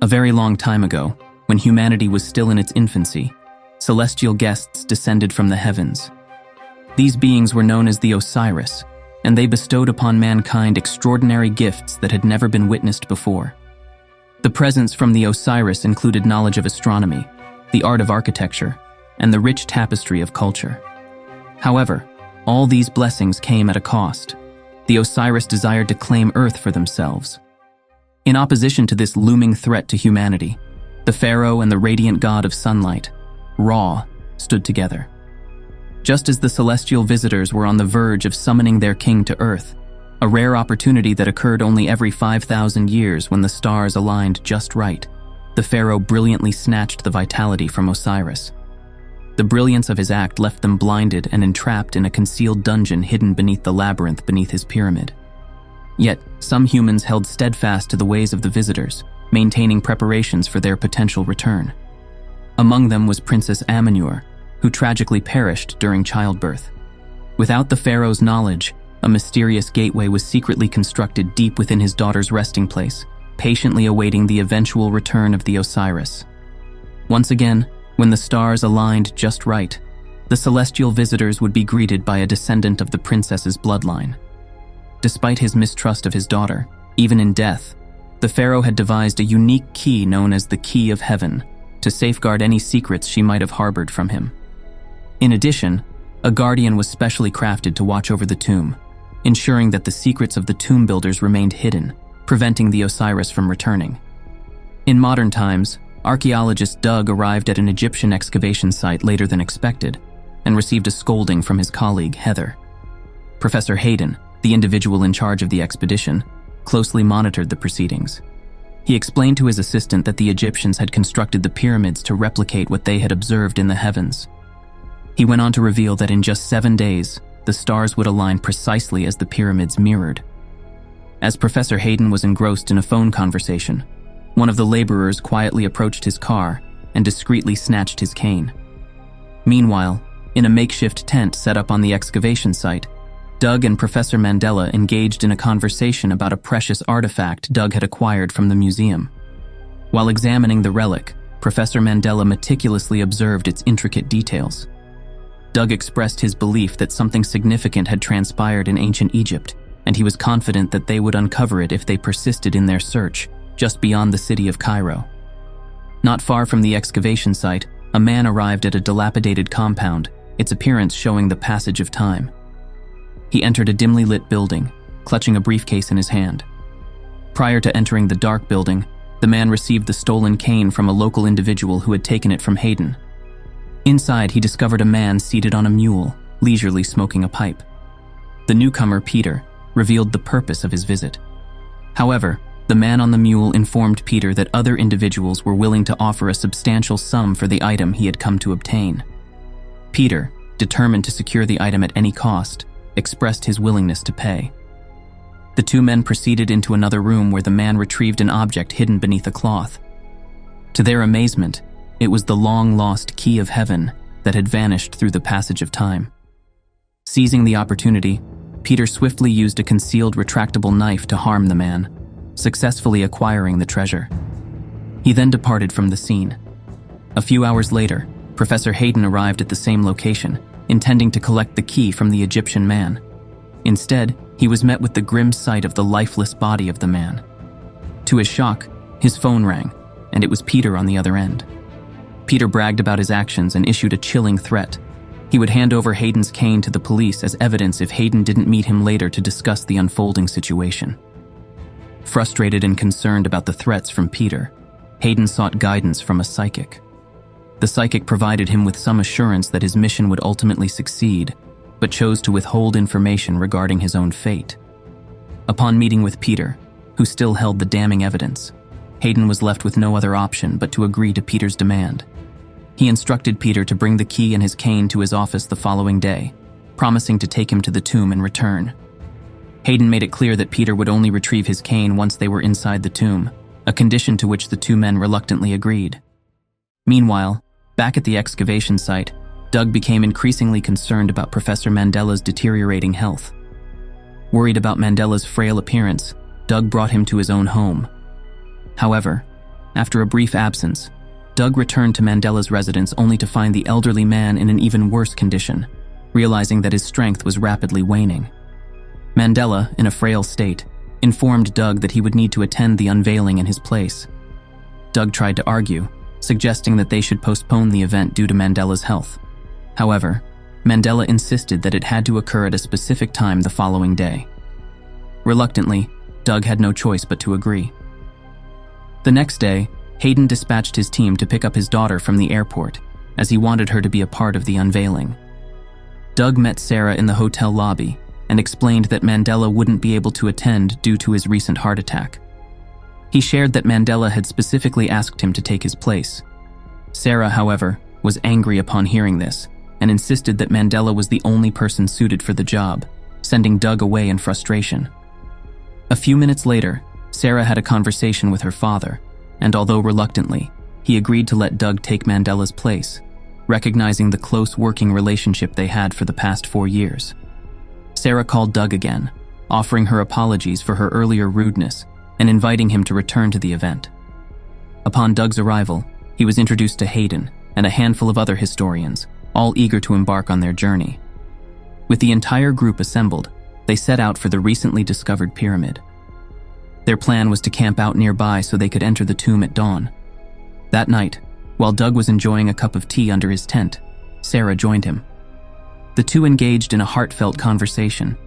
A very long time ago, when humanity was still in its infancy, celestial guests descended from the heavens. These beings were known as the Osiris, and they bestowed upon mankind extraordinary gifts that had never been witnessed before. The presents from the Osiris included knowledge of astronomy, the art of architecture, and the rich tapestry of culture. However, all these blessings came at a cost. The Osiris desired to claim Earth for themselves. In opposition to this looming threat to humanity, the pharaoh and the radiant god of sunlight, Ra, stood together. Just as the celestial visitors were on the verge of summoning their king to Earth, a rare opportunity that occurred only every 5,000 years when the stars aligned just right, the pharaoh brilliantly snatched the vitality from Osiris. The brilliance of his act left them blinded and entrapped in a concealed dungeon hidden beneath the labyrinth beneath his pyramid. Yet, some humans held steadfast to the ways of the visitors, maintaining preparations for their potential return. Among them was Princess Amenure, who tragically perished during childbirth. Without the pharaoh's knowledge, a mysterious gateway was secretly constructed deep within his daughter's resting place, patiently awaiting the eventual return of the Osiris. Once again, when the stars aligned just right, the celestial visitors would be greeted by a descendant of the princess's bloodline. Despite his mistrust of his daughter, even in death, the pharaoh had devised a unique key known as the Key of Heaven to safeguard any secrets she might have harbored from him. In addition, a guardian was specially crafted to watch over the tomb, ensuring that the secrets of the tomb builders remained hidden, preventing the Osiris from returning. In modern times, archaeologist Doug arrived at an Egyptian excavation site later than expected and received a scolding from his colleague, Heather. Professor Hayden, the individual in charge of the expedition, closely monitored the proceedings. He explained to his assistant that the Egyptians had constructed the pyramids to replicate what they had observed in the heavens. He went on to reveal that in just 7 days, the stars would align precisely as the pyramids mirrored. As Professor Hayden was engrossed in a phone conversation, one of the laborers quietly approached his car and discreetly snatched his cane. Meanwhile, in a makeshift tent set up on the excavation site, Doug and Professor Mandela engaged in a conversation about a precious artifact Doug had acquired from the museum. While examining the relic, Professor Mandela meticulously observed its intricate details. Doug expressed his belief that something significant had transpired in ancient Egypt, and he was confident that they would uncover it if they persisted in their search, just beyond the city of Cairo. Not far from the excavation site, a man arrived at a dilapidated compound, its appearance showing the passage of time. He entered a dimly lit building, clutching a briefcase in his hand. Prior to entering the dark building, the man received the stolen cane from a local individual who had taken it from Hayden. Inside, he discovered a man seated on a mule, leisurely smoking a pipe. The newcomer, Peter, revealed the purpose of his visit. However, the man on the mule informed Peter that other individuals were willing to offer a substantial sum for the item he had come to obtain. Peter, determined to secure the item at any cost, expressed his willingness to pay. The two men proceeded into another room where the man retrieved an object hidden beneath a cloth. To their amazement, it was the long-lost Key of Heaven that had vanished through the passage of time. Seizing the opportunity, Peter swiftly used a concealed retractable knife to harm the man, successfully acquiring the treasure. He then departed from the scene. A few hours later, Professor Hayden arrived at the same location, intending to collect the key from the Egyptian man. Instead, he was met with the grim sight of the lifeless body of the man. To his shock, his phone rang, and it was Peter on the other end. Peter bragged about his actions and issued a chilling threat. He would hand over Hayden's cane to the police as evidence if Hayden didn't meet him later to discuss the unfolding situation. Frustrated and concerned about the threats from Peter, Hayden sought guidance from a psychic. The psychic provided him with some assurance that his mission would ultimately succeed, but chose to withhold information regarding his own fate. Upon meeting with Peter, who still held the damning evidence, Hayden was left with no other option but to agree to Peter's demand. He instructed Peter to bring the key and his cane to his office the following day, promising to take him to the tomb in return. Hayden made it clear that Peter would only retrieve his cane once they were inside the tomb, a condition to which the two men reluctantly agreed. Meanwhile, back at the excavation site, Doug became increasingly concerned about Professor Mandela's deteriorating health. Worried about Mandela's frail appearance, Doug brought him to his own home. However, After a brief absence, Doug returned to Mandela's residence only to find the elderly man in an even worse condition, realizing that his strength was rapidly waning. Mandela, in a frail state, informed Doug that he would need to attend the unveiling in his place. Doug tried to argue, suggesting that they should postpone the event due to Mandela's health. However, Mandela insisted that it had to occur at a specific time the following day. Reluctantly, Doug had no choice but to agree. The next day, Hayden dispatched his team to pick up his daughter from the airport, as he wanted her to be a part of the unveiling. Doug met Sarah in the hotel lobby and explained that Mandela wouldn't be able to attend due to his recent heart attack. He shared that Mandela had specifically asked him to take his place. Sarah, however, was angry upon hearing this and insisted that Mandela was the only person suited for the job, sending Doug away in frustration. A few minutes later, Sarah had a conversation with her father, and although reluctantly, he agreed to let Doug take Mandela's place, recognizing the close working relationship they had for the past 4 years. Sarah called Doug again, offering her apologies for her earlier rudeness and inviting him to return to the event. Upon Doug's arrival, he was introduced to Hayden and a handful of other historians, all eager to embark on their journey. With the entire group assembled, they set out for the recently discovered pyramid. Their plan was to camp out nearby so they could enter the tomb at dawn. That night, while Doug was enjoying a cup of tea under his tent, Sarah joined him. The two engaged in a heartfelt conversation.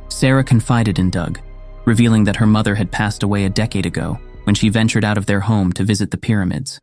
Sarah confided in Doug, revealing that her mother had passed away a decade ago when she ventured out of their home to visit the pyramids.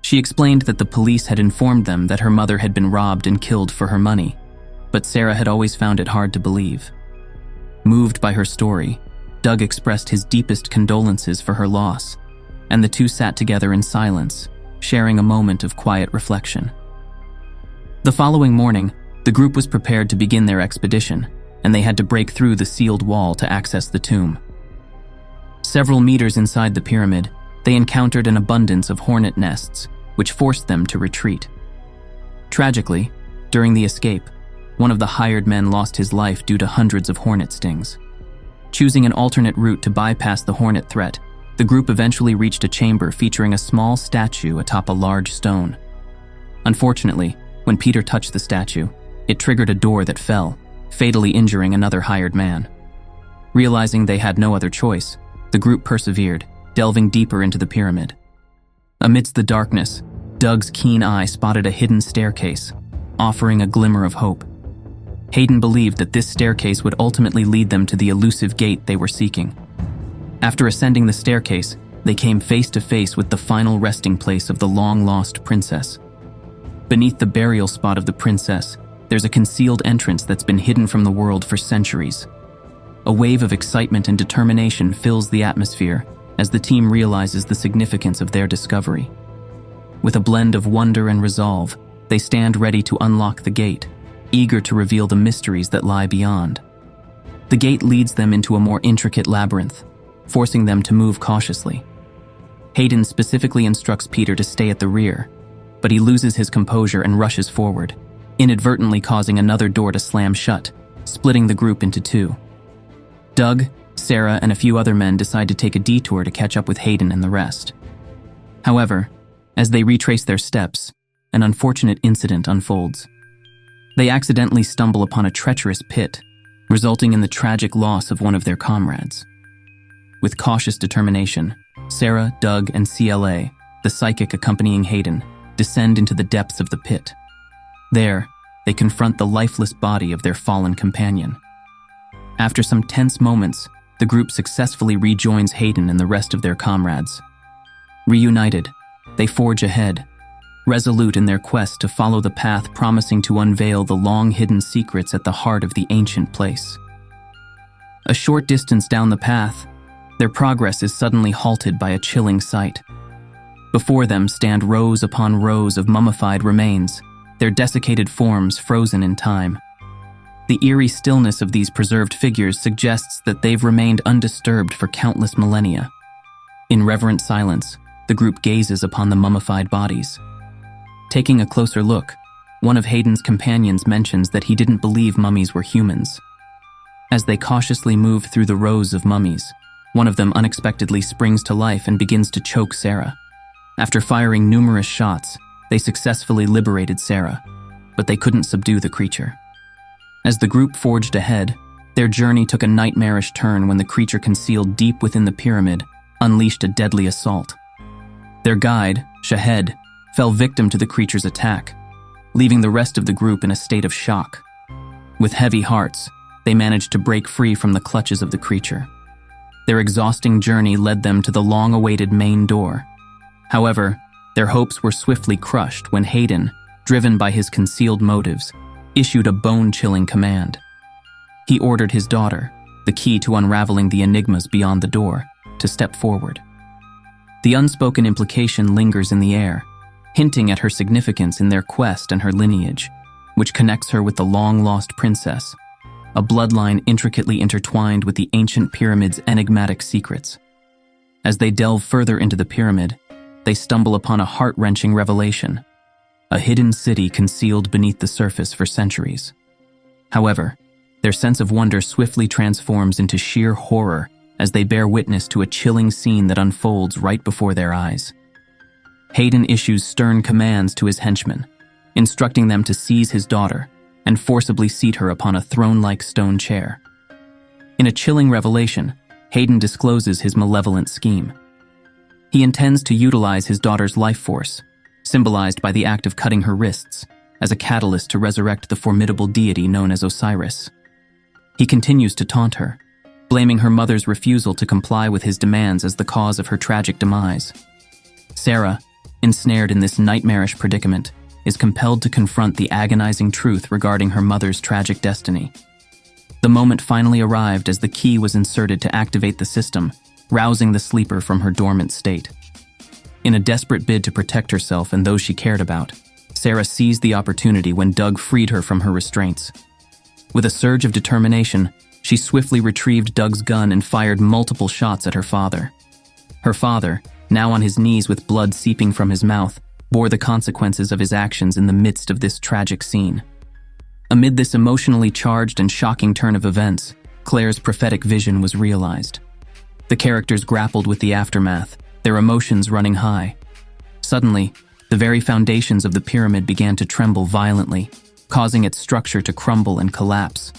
She explained that the police had informed them that her mother had been robbed and killed for her money, but Sarah had always found it hard to believe. Moved by her story, Doug expressed his deepest condolences for her loss, and the two sat together in silence, sharing a moment of quiet reflection. The following morning, the group was prepared to begin their expedition, and they had to break through the sealed wall to access the tomb. Several meters inside the pyramid, they encountered an abundance of hornet nests, which forced them to retreat. Tragically, during the escape, one of the hired men lost his life due to hundreds of hornet stings. Choosing an alternate route to bypass the hornet threat, the group eventually reached a chamber featuring a small statue atop a large stone. Unfortunately, when Peter touched the statue, it triggered a door that fell, fatally injuring another hired man. Realizing they had no other choice, the group persevered, delving deeper into the pyramid. Amidst the darkness, Doug's keen eye spotted a hidden staircase, offering a glimmer of hope. Hayden believed that this staircase would ultimately lead them to the elusive gate they were seeking. After ascending the staircase, they came face to face with the final resting place of the long-lost princess. Beneath the burial spot of the princess, there's a concealed entrance that's been hidden from the world for centuries. A wave of excitement and determination fills the atmosphere as the team realizes the significance of their discovery. With a blend of wonder and resolve, they stand ready to unlock the gate, eager to reveal the mysteries that lie beyond. The gate leads them into a more intricate labyrinth, forcing them to move cautiously. Hayden specifically instructs Peter to stay at the rear, but he loses his composure and rushes forward, inadvertently causing another door to slam shut, splitting the group into two. Doug, Sarah, and a few other men decide to take a detour to catch up with Hayden and the rest. However, as they retrace their steps, an unfortunate incident unfolds. They accidentally stumble upon a treacherous pit, resulting in the tragic loss of one of their comrades. With cautious determination, Sarah, Doug, and CLA, the psychic accompanying Hayden, descend into the depths of the pit. There, they confront the lifeless body of their fallen companion. After some tense moments, the group successfully rejoins Hayden and the rest of their comrades. Reunited, they forge ahead, resolute in their quest to follow the path promising to unveil the long-hidden secrets at the heart of the ancient place. A short distance down the path, their progress is suddenly halted by a chilling sight. Before them stand rows upon rows of mummified remains, their desiccated forms frozen in time. The eerie stillness of these preserved figures suggests that they've remained undisturbed for countless millennia. In reverent silence, the group gazes upon the mummified bodies. Taking a closer look, one of Hayden's companions mentions that he didn't believe mummies were humans. As they cautiously move through the rows of mummies, one of them unexpectedly springs to life and begins to choke Sarah. After firing numerous shots, they successfully liberated Sarah, but they couldn't subdue the creature. As the group forged ahead, their journey took a nightmarish turn when the creature concealed deep within the pyramid unleashed a deadly assault. Their guide, Shahed, fell victim to the creature's attack, leaving the rest of the group in a state of shock. With heavy hearts, they managed to break free from the clutches of the creature. Their exhausting journey led them to the long-awaited main door. However, their hopes were swiftly crushed when Hayden, driven by his concealed motives, issued a bone-chilling command. He ordered his daughter, the key to unraveling the enigmas beyond the door, to step forward. The unspoken implication lingers in the air, hinting at her significance in their quest and her lineage, which connects her with the long-lost princess, a bloodline intricately intertwined with the ancient pyramid's enigmatic secrets. As they delve further into the pyramid, they stumble upon a heart-wrenching revelation, a hidden city concealed beneath the surface for centuries. However, their sense of wonder swiftly transforms into sheer horror as they bear witness to a chilling scene that unfolds right before their eyes. Hayden issues stern commands to his henchmen, instructing them to seize his daughter and forcibly seat her upon a throne-like stone chair. In a chilling revelation, Hayden discloses his malevolent scheme. He intends to utilize his daughter's life force, symbolized by the act of cutting her wrists, as a catalyst to resurrect the formidable deity known as Osiris. He continues to taunt her, blaming her mother's refusal to comply with his demands as the cause of her tragic demise. Sarah, ensnared in this nightmarish predicament, is compelled to confront the agonizing truth regarding her mother's tragic destiny. The moment finally arrived as the key was inserted to activate the system, rousing the sleeper from her dormant state. In a desperate bid to protect herself and those she cared about, Sarah seized the opportunity when Doug freed her from her restraints. With a surge of determination, she swiftly retrieved Doug's gun and fired multiple shots at her father. Her father, now on his knees with blood seeping from his mouth, bore the consequences of his actions in the midst of this tragic scene. Amid this emotionally charged and shocking turn of events, Claire's prophetic vision was realized. The characters grappled with the aftermath, their emotions running high. Suddenly, the very foundations of the pyramid began to tremble violently, causing its structure to crumble and collapse.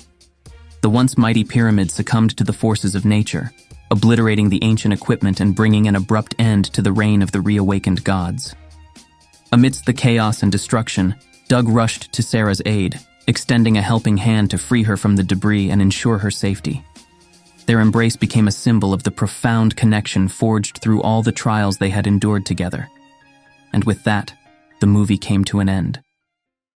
The once mighty pyramid succumbed to the forces of nature, obliterating the ancient equipment and bringing an abrupt end to the reign of the reawakened gods. Amidst the chaos and destruction, Doug rushed to Sarah's aid, extending a helping hand to free her from the debris and ensure her safety. Their embrace became a symbol of the profound connection forged through all the trials they had endured together. And with that, the movie came to an end.